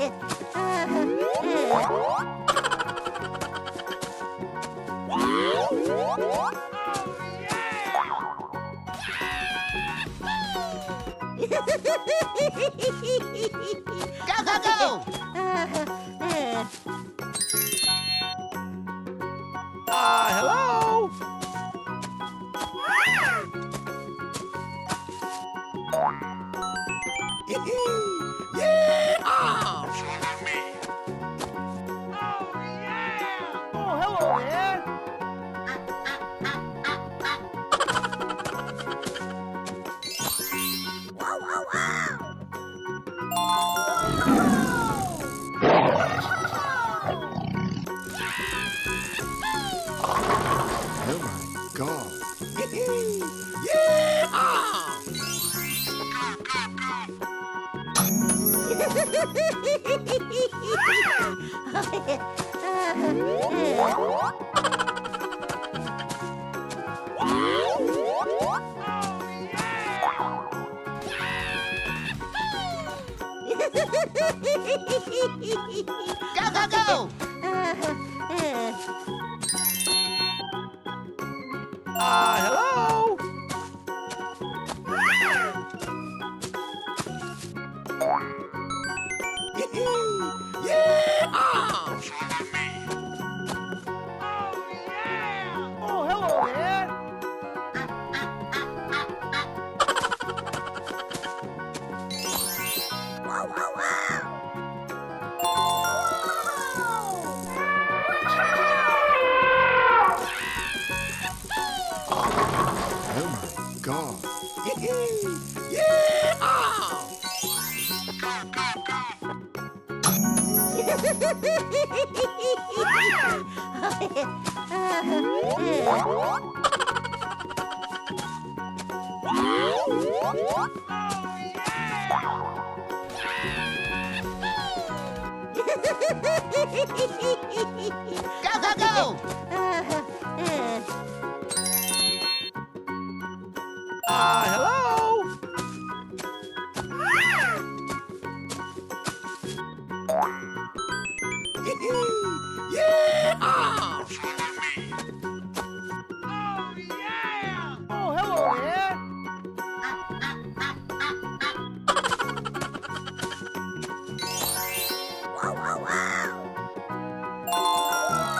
Go, go, go! Hello? Yeah! Oh, hello there. Oh my God. Go, go, go! Hello? Oh, hello there. Oh my God. Go, go, go! Hello? Oh, hello there. Oh my God. Go,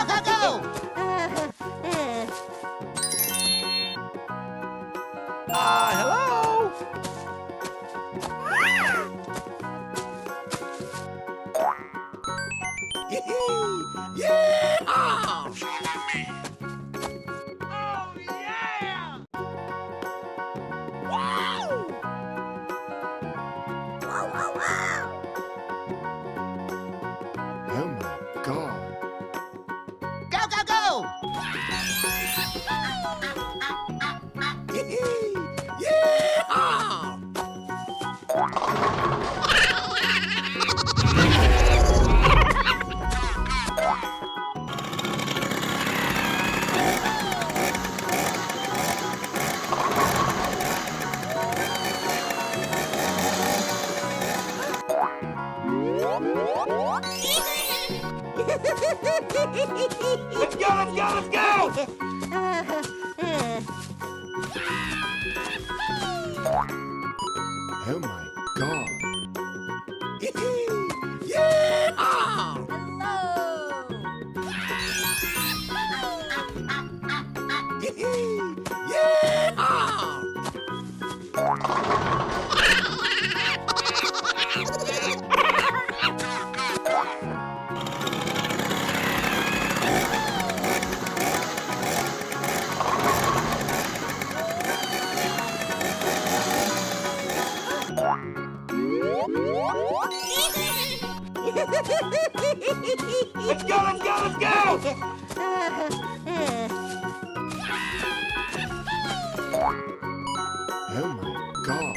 go, go! Hello? Oh my God. Go, go, go! Let's go, let's go, let's go! Oh my God. Let's go, let's go, let's go! Oh my God.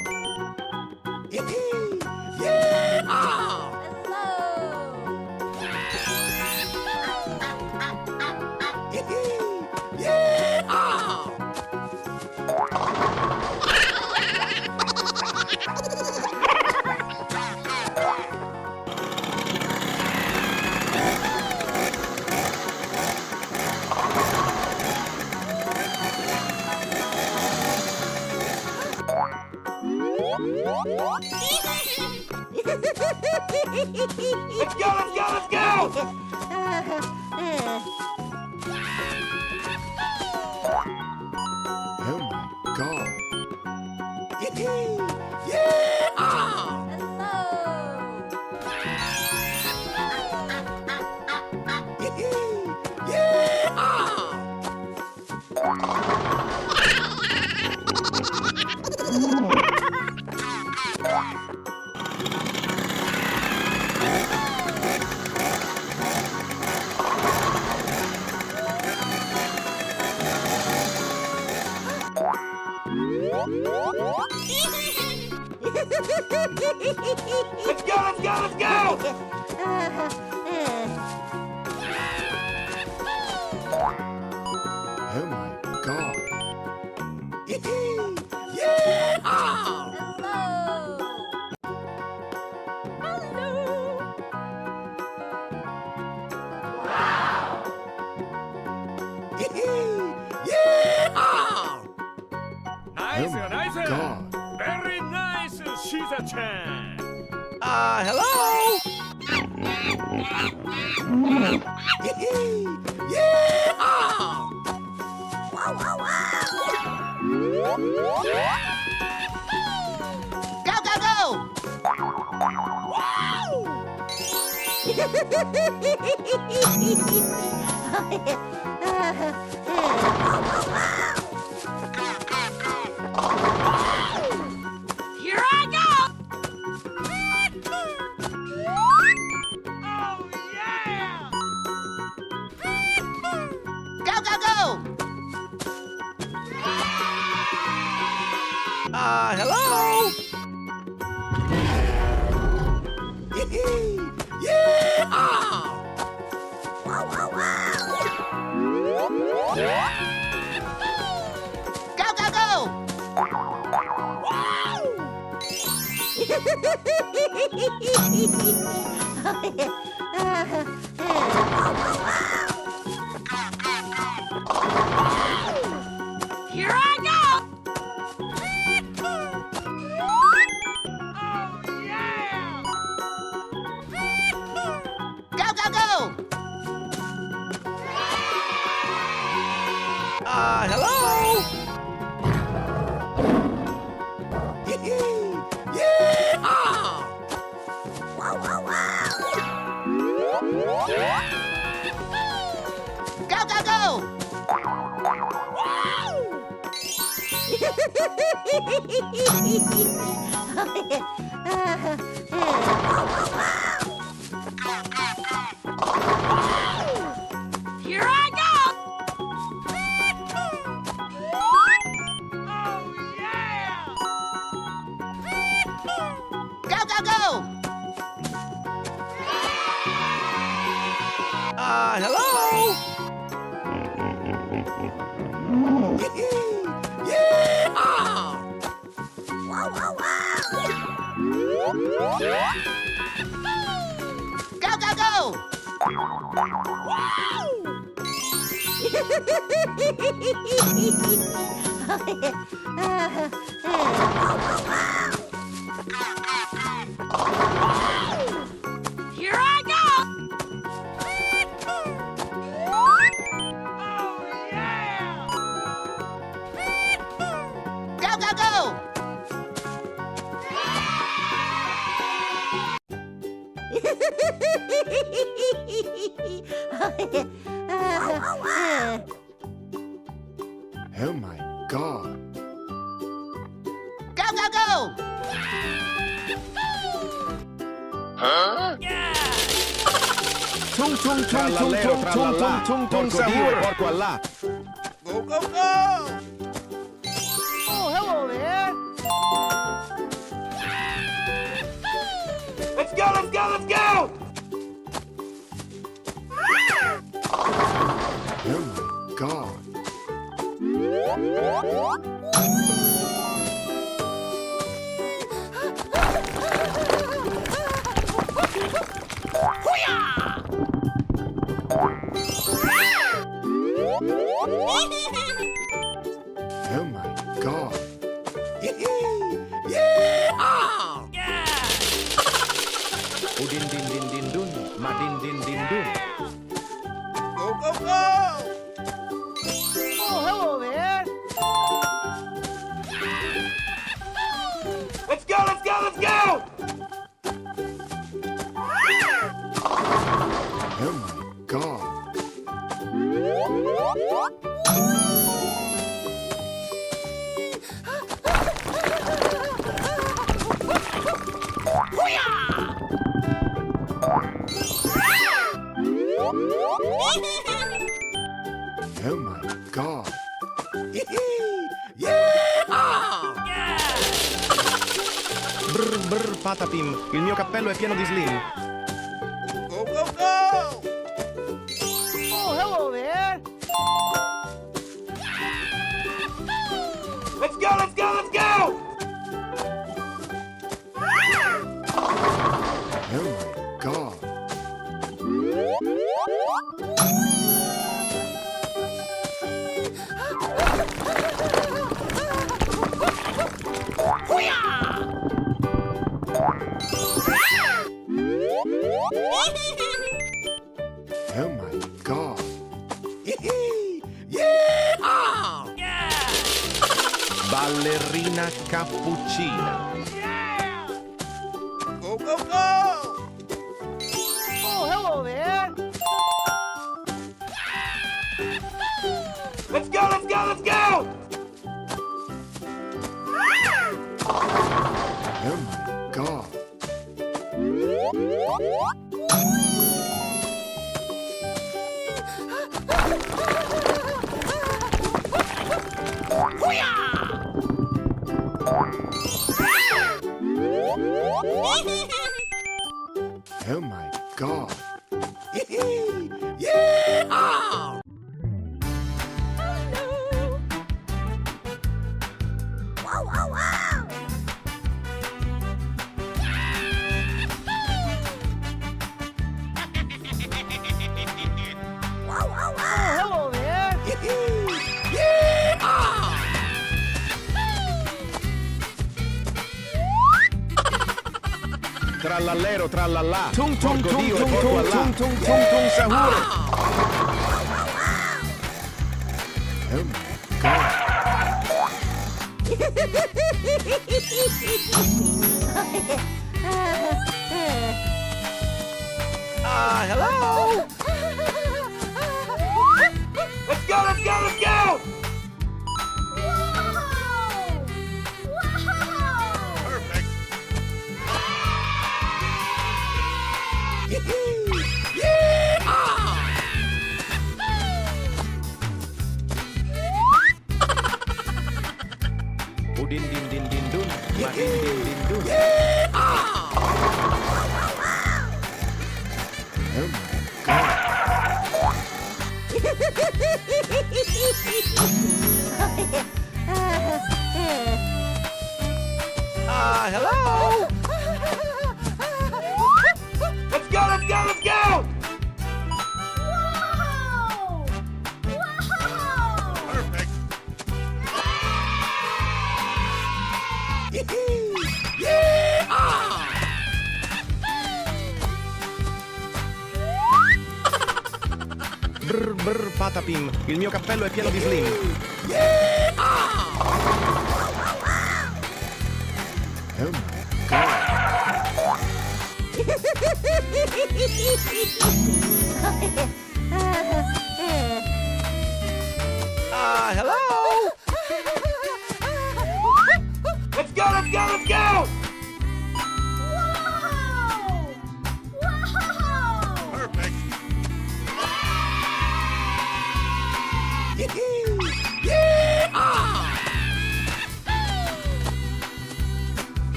Let's go, let's go, let's go! Oh my God. Let's go, let's go, let's go! Oh my God. Nice, Oh my nice. God. Very nice, Shiza-chan. Hello? Go, go, go! Here I go! Oh, yeah! Go, go, go! Hello? Go, go, go! Here I go! Oh, yeah! Go, go, go! Hello? Go, go, go! Here I go! Oh, yeah! Go, go, go! Hello? Go, go, go! Here I go! Oh, yeah! Go, go, go! Oh my God. Go, go, go! Huh? Tung tung tung tung Trallallero, tung tung trallallà, tung tung porco Dio e sahur. porco Allah. Go, go, go! Oh, hello there. Let's go, let's go, let's go! Oh my God. Oh my God. Udin din din din dun, madin din din dun. Go, go, go! Oh, hello there. Let's go, let's go, let's go! Oh my God. Oh my God. Brr brr patapim, il mio cappello è pieno di slim. Go, go, go! Oh, hello there. Let's go, let's go, let's go! Oh my God. Oh my God. Ballerina cappuccina. Go, go, go! Oh, hello there. Let's go, let's go, let's go! Oh my God. Oh my God. Oh, hello there. Trallallero, trallallà, Tung tung porco tung Dio e tung porco tung Allah. tung tung tung tung sahur. Oh my God. Hello! Let's go, let's go, let's go! Perfect. Udin din din din dun, madin din din dun. Oh my God. Hello! Let's go, let's go, let's go! Perfect. Brr brr patapim, il mio cappello è pieno di slim. Oh my God. Hello! Let's go, let's go, let's go! Perfect.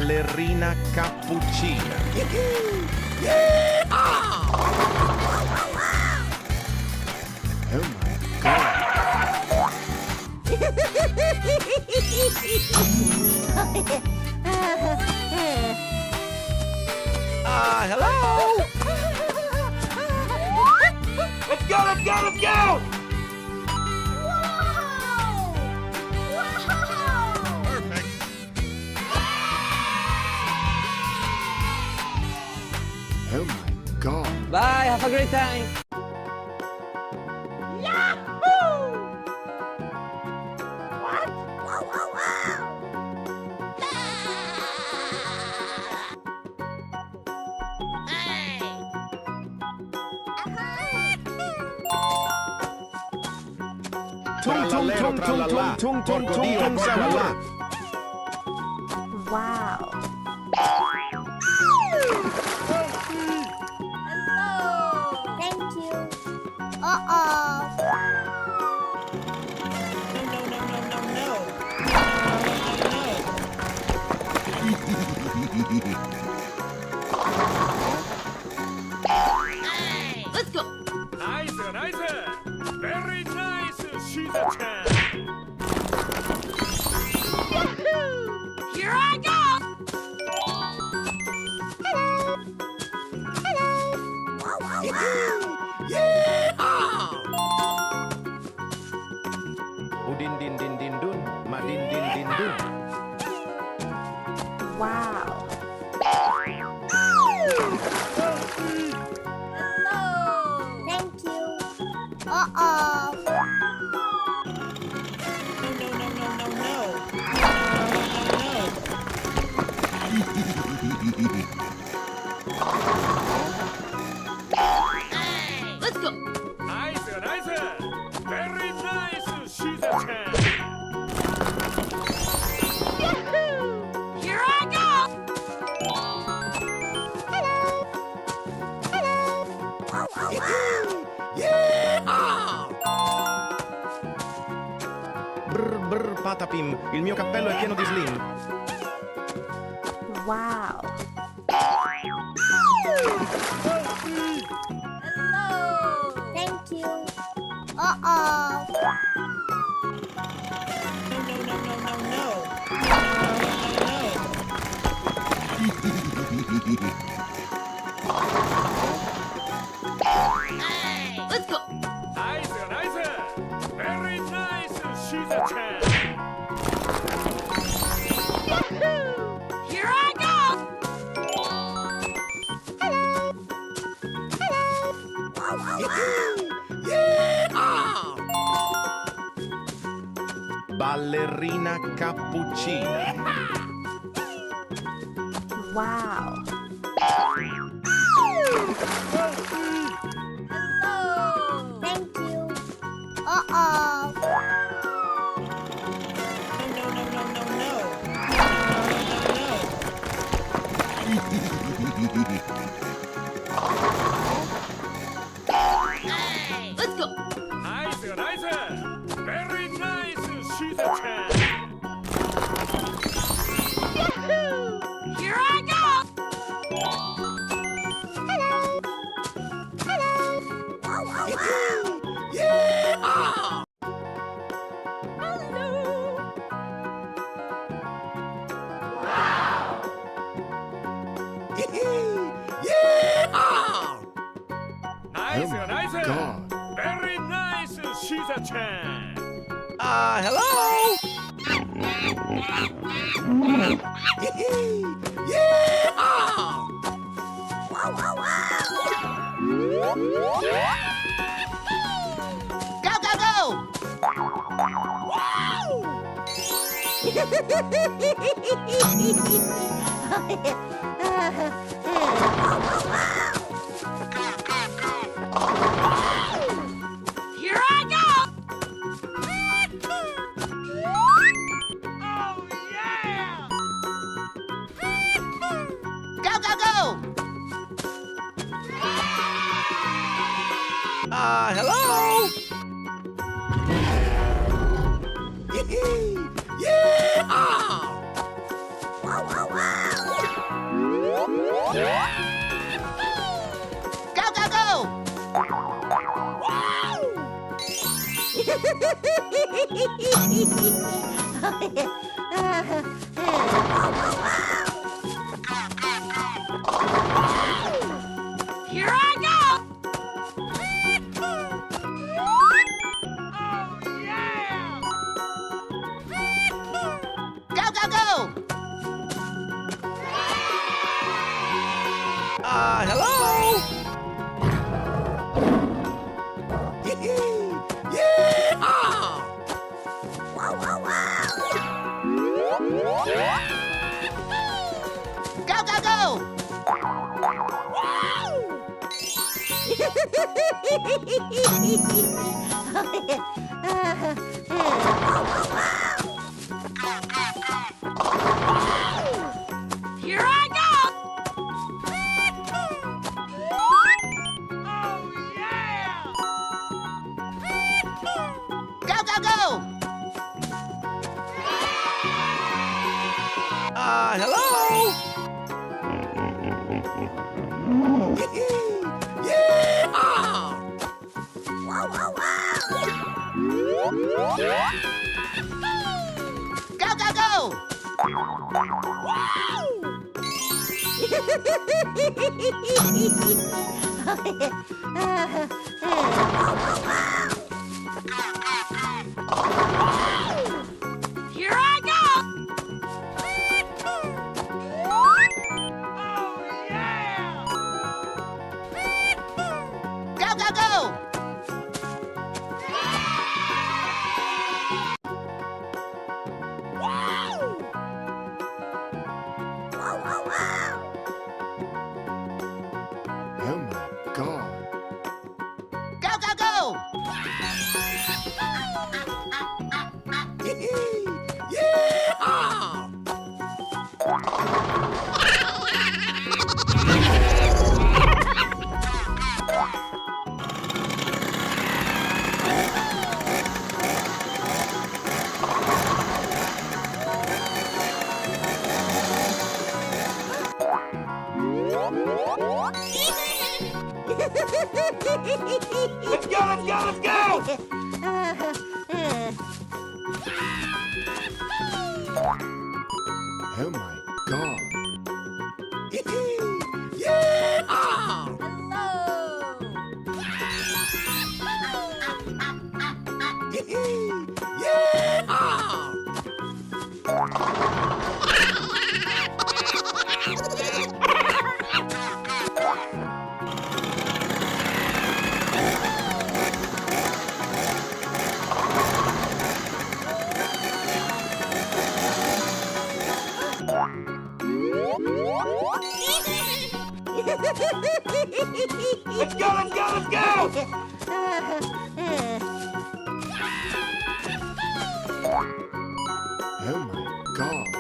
Ballerina cappuccina. Oh my God. Hello. Let's go, let's go, let's go! Perfect. Oh my God. Bye. Have a great time. Tung tung tung tung tung tung tung tung tung siamo là. Wow. Thank you. Uh-oh. Let's go. Nice, nice. Very nice, Shiza-chan. Here I go. Udin din din din dun, madin din din dun. Wow. Thank you. Uh-oh. Let's go. Nice, nice. Very nice, Shiza-chan. Here I go. Brr brr patapim, il mio cappello è pieno di slim. Wow. Thank you. Uh-oh. Let's go. Nice, nice. Very nice, Shiza-chan. Here I go. Ballerina cappuccina. Wow. Thank you. Uh-oh. Let's go. Nice, nice. Very nice, Shiza-chan. Here I go. Nice, Oh my nice. God. Very nice, Shiza-chan. Hello. Go, go, go. Here I go. Oh, yeah! Go, go, go. Hello. Yeah! Wow, wow, wow. Go, go, go! Here I go! Oh, yeah! Go, go, go! Hello? Go, go, go! Here I go! Oh, yeah! Go, go, go! Hello? Go, go, go! Here I go! Oh, yeah! Go, go, go! Oh my God. Go, go, go! Let's go, let's go, let's go! Oh my God. Let's go, let's go, let's go! Oh my God.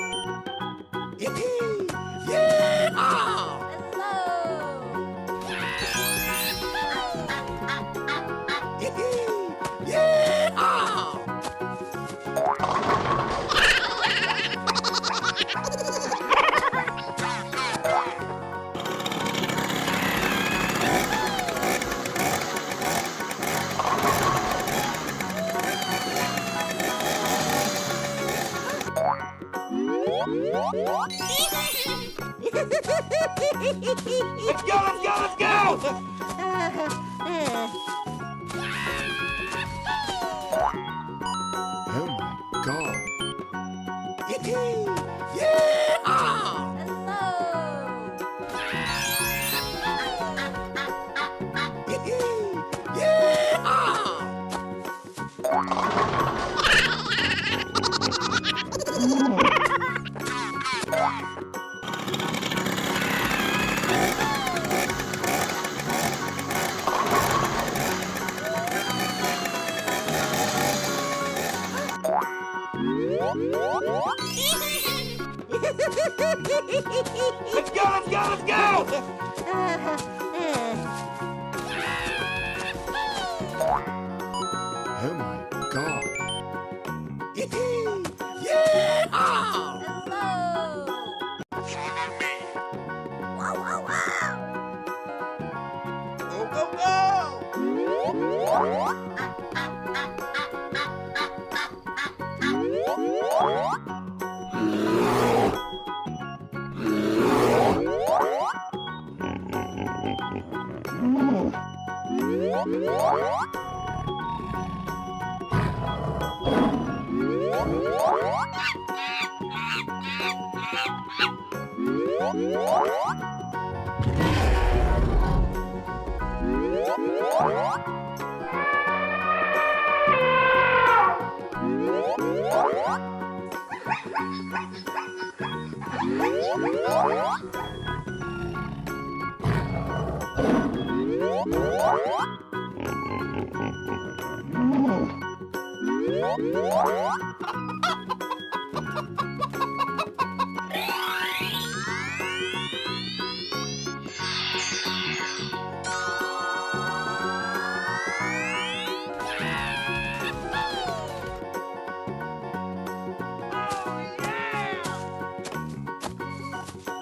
Let's go, let's go, let's go! Oh my God. Let's go, let's go, let's go! Oh my God. Follow me. go, go!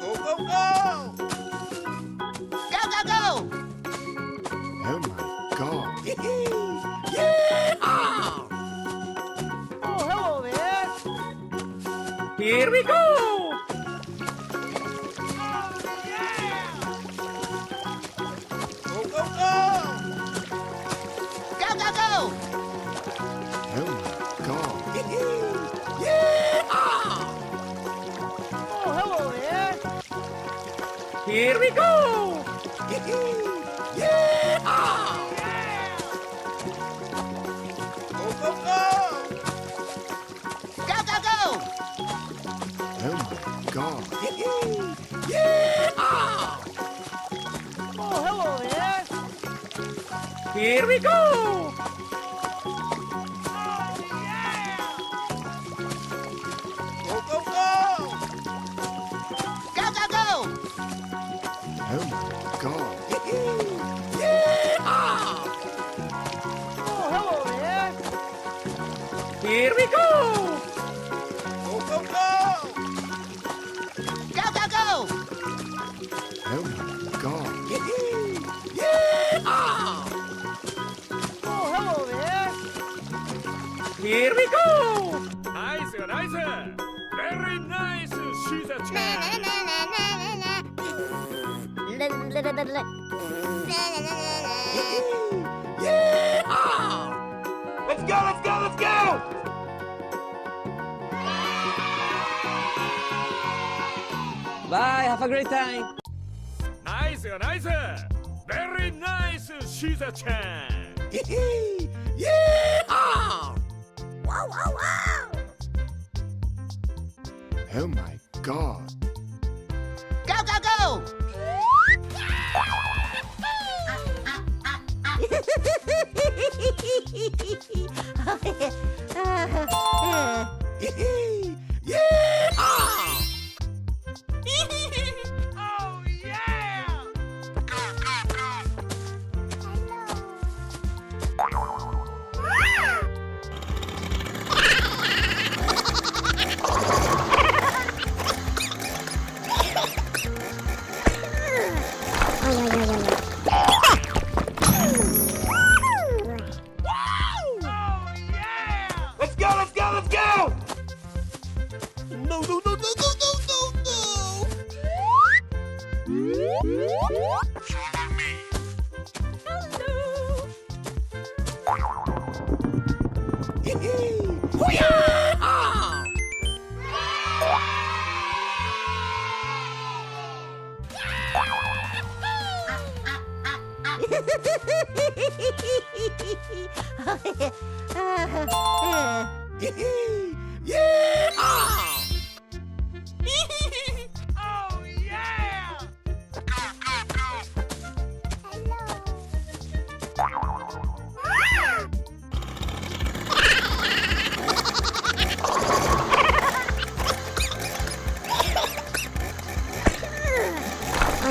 Go, go, go! Go, go, go! Oh my God. Oh, hello there! Here we go! Go, go, go! Go, go, go! Oh my God. Oh, hello there! Here we go! Go, go, go! Go, go, go! Oh my God. Oh, hello there! Here we go! Go, go, go! Go, go, go! Oh my God. Oh, hello there! Here we go! Go, go, go! Go, go, go! Oh my God. Oh, hello there! Here we go! Nice, nice! Very nice, Shiza-chan! Let's go, let's go, let's go! Bye, have a great time. Nice, nice! Very nice, Shiza-chan! Oh my God. Go, go, go! Oh, yeah! Oh, yeah! Let's go, let's go, let's go! No, no, no, no, no, no, no, no! Follow me. Oh, yeah! Oh,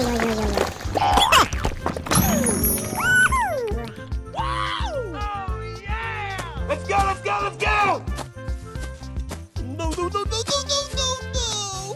yeah! Let's go, let's go, let's go! No, no, no, no, no, no, no, no!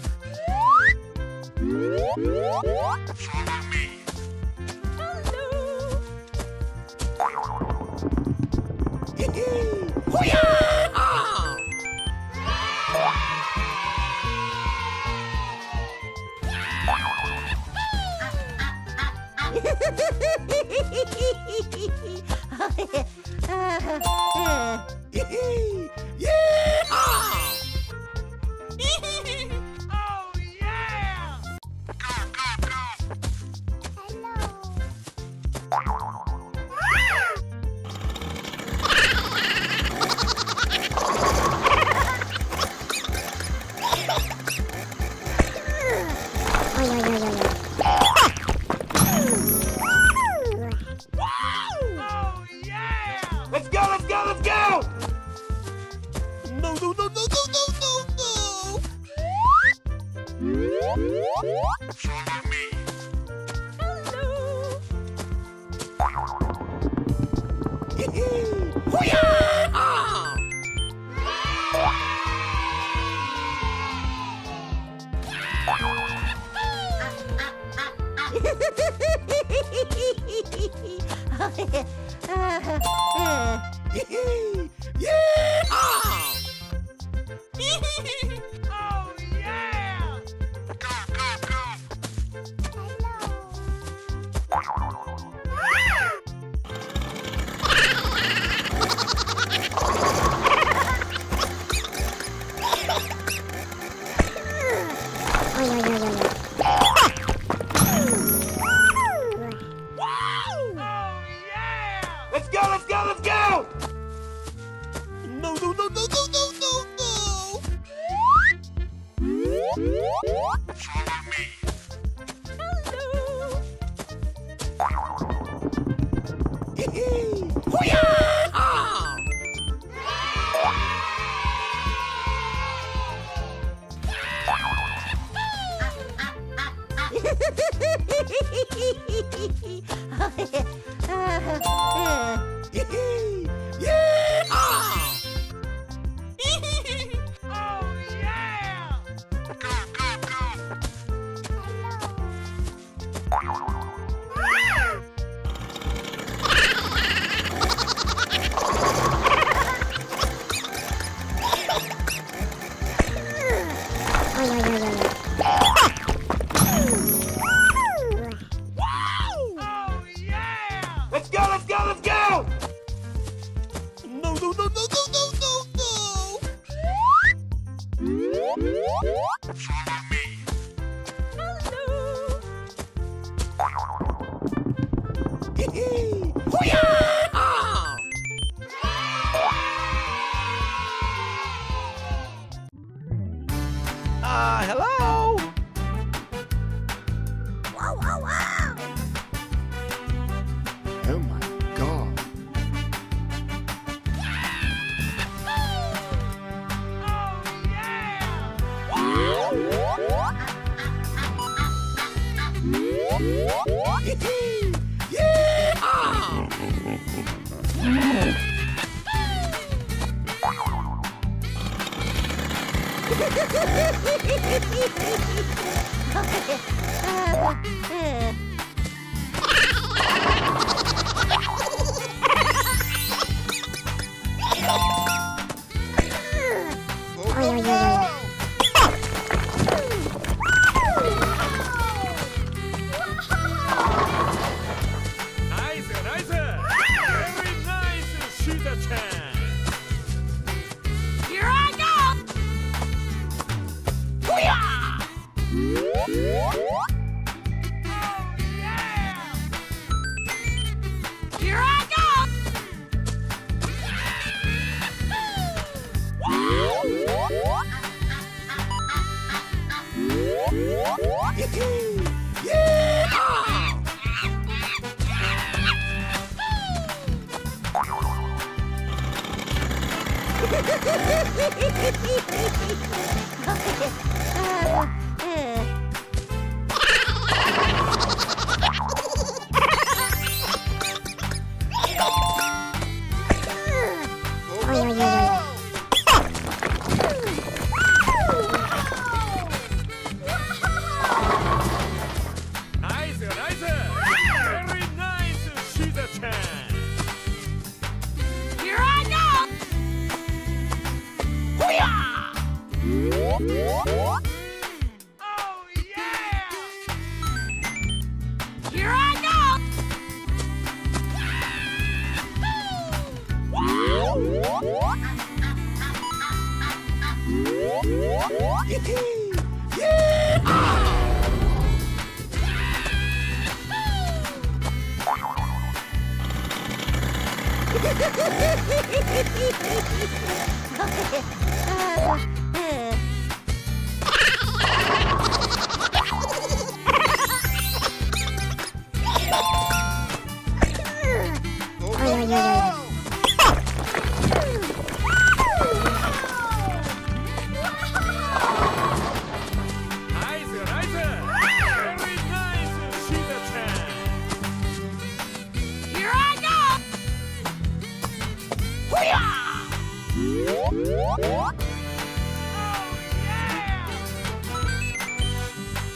Oh, yeah! Oh, yeah! Let's go, let's go, let's go! No, no, no, no, no, no, no, no! Follow me. Oh, yeah! Oh, yeah! Let's go, let's go, let's go! No, no, no, no, no, no, no, no! Follow me. Oh, yeah! Oh, yeah! Let's go, let's go, let's go! No, no, no, no, no, no, no, no! Follow me. Hello. Oh my God. Nice, nice. Very nice, Shiza-chan. Here I go! Hoo-yah! Oh, yeah! Here I go! Nice, nice. Very nice, Shiza-chan. Here I go! Hoo-yah! 나이스 나이스. Very nice. 시작. Here I go!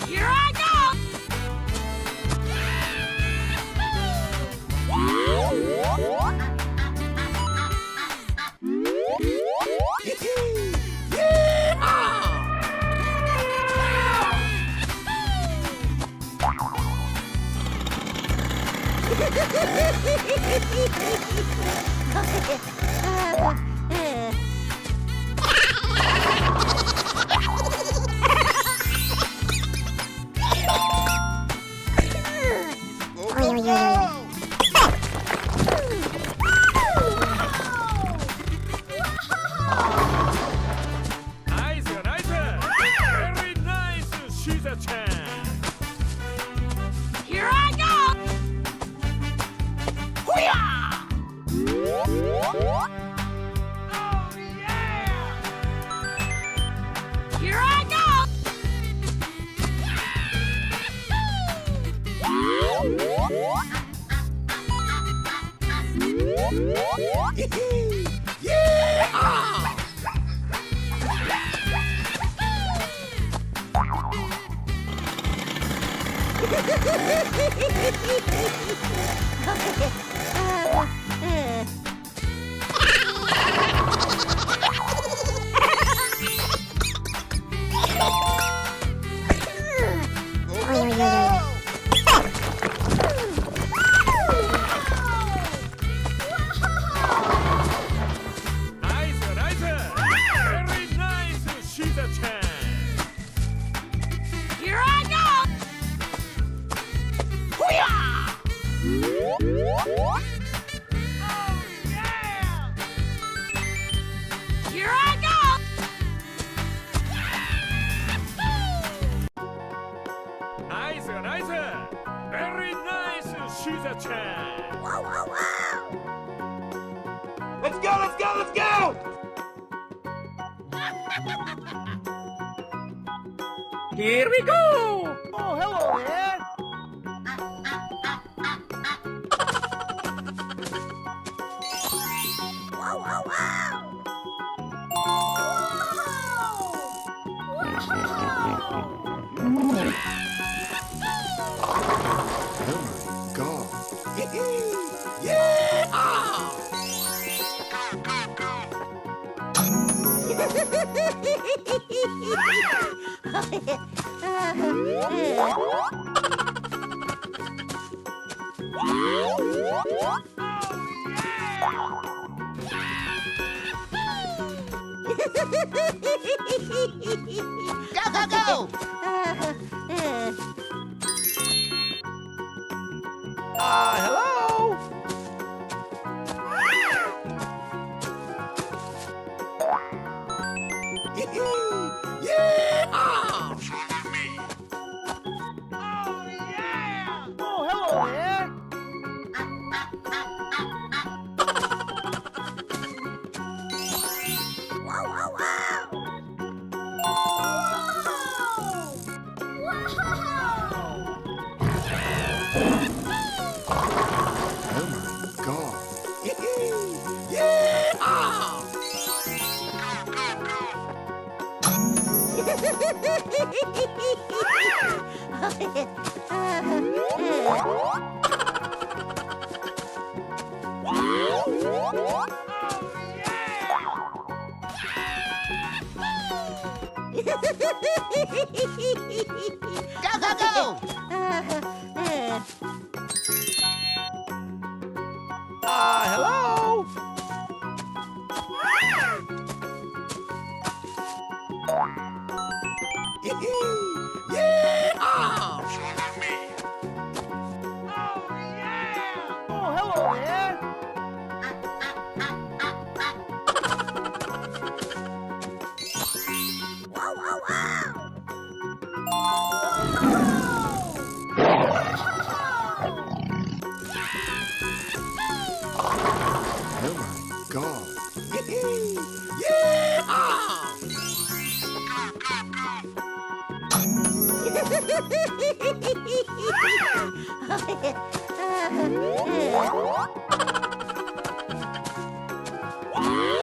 Here I 나이스 나이스. Very nice. 시작. Here I go! Here I go! 나이스 나이스. Very nice. 시작. Here I go! Here I go! 나이스 나이스. Very nice. 시작. Let's go, let's go, let's go! Here we go! Oh, hello there! Oh my God. Go, go, go! Hello! Oh, hello there! Oh my God. Oh my God. Yeah!